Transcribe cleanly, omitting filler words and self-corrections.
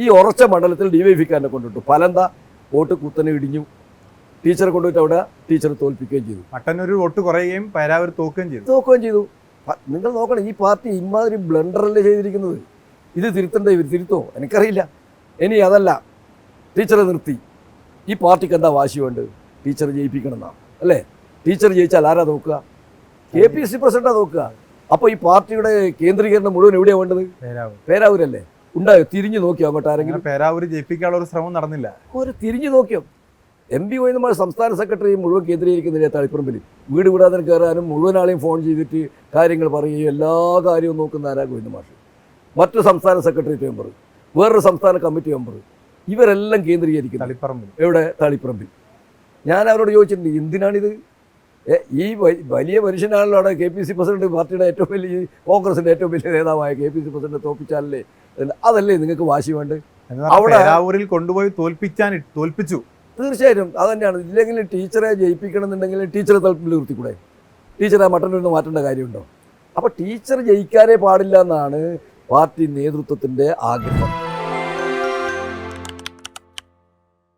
ഈ ഉറച്ച മണ്ഡലത്തിൽ DYFIക്കാരനെ കൊണ്ടിട്ടു. ഫലം വോട്ട് കുത്തനെ ഇടിഞ്ഞു. ടീച്ചറെ കൊണ്ടുപോയിട്ട് അവിടെ ടീച്ചറെ തോൽപ്പിക്കുകയും ചെയ്തു. മട്ടന്നൂർ വോട്ട് കുറയുകയും പേരാവൂർ തോക്കുകയും ചെയ്തു. നിങ്ങൾ നോക്കണം, ഈ പാർട്ടി ഇമാതിരി ബ്ലണ്ടറല്ലേ ചെയ്തിരിക്കുന്നത്. ഇത് തിരുത്തണ്ടേ, ഇവർ തിരുത്തോ എനിക്കറിയില്ല. ഇനി അതല്ല, ടീച്ചറെ നിർത്തി. ഈ പാർട്ടിക്ക് എന്താ വാശി വേണ്ടത്? ടീച്ചർ ജയിപ്പിക്കണം എന്നാണ് അല്ലേ? ടീച്ചർ ജയിച്ചാൽ ആരാ നോക്കുക? KPC പ്രസിഡന്റാ നോക്കുക. അപ്പോൾ ഈ പാർട്ടിയുടെ കേന്ദ്രീകരണം മുഴുവൻ എവിടെയാണ് വേണ്ടത്? പേരാവൂരല്ലേ. ഉണ്ടായോ? തിരിഞ്ഞു നോക്കിയോ അങ്ങോട്ട് ആരെങ്കിലും? പേരാവൂർ ജയിപ്പിക്കാനുള്ള ഒരു ശ്രമം നടന്നില്ല. ഒരു തിരിഞ്ഞു നോക്കിയോ? MP ഗോവിന്ദമാർ സംസ്ഥാന സെക്രട്ടറി മുഴുവൻ കേന്ദ്രീകരിക്കുന്നില്ല തളിപ്പറമ്പിൽ. വീട് വിടാതെ കയറാനും മുഴുവൻ ആളെയും ഫോൺ ചെയ്തിട്ട് കാര്യങ്ങൾ പറയുകയും എല്ലാ കാര്യവും നോക്കുന്ന ആരാ ഗോവിന്ദമാർ. മറ്റു സംസ്ഥാന സെക്രട്ടേറിയറ്റ് മെമ്പർ, വേറൊരു സംസ്ഥാന കമ്മിറ്റി മെമ്പർ, ഇവരെല്ലാം കേന്ദ്രീകരിക്കുന്നു തളിപ്പറമ്പിൽ. എവിടെ? തളിപ്പറമ്പിൽ. ഞാൻ അവരോട് ചോദിച്ചിട്ടുണ്ട്, എന്തിനാണിത്? ഈ വലിയ മനുഷ്യനാണല്ലോ അവിടെ KPC പ്രസിഡന്റ്, പാർട്ടിയുടെ ഏറ്റവും വലിയ, കോൺഗ്രസിൻ്റെ ഏറ്റവും വലിയ നേതാവായ KPC പ്രസിഡന്റ് തോൽപ്പിച്ചാലല്ലേ? അതല്ലേ നിങ്ങൾക്ക് വാശി വേണ്ടത്? അവിടെ പേരാവൂരിൽ കൊണ്ടുപോയി തോൽപ്പിച്ചു. തീർച്ചയായിട്ടും അത് തന്നെയാണ്. ഇല്ലെങ്കിൽ ടീച്ചറെ ജയിപ്പിക്കണം എന്നുണ്ടെങ്കിൽ ടീച്ചറെ തലപ്പിൽ നിർത്തിക്കൂടെ? ടീച്ചറെ മട്ടന്നൂരിൽ നിന്ന് മാറ്റേണ്ട കാര്യമുണ്ടോ? അപ്പോൾ ടീച്ചർ ജയിക്കാനേ പാടില്ല എന്നാണ് പാർട്ടി നേതൃത്വത്തിൻ്റെ ആഗ്രഹം.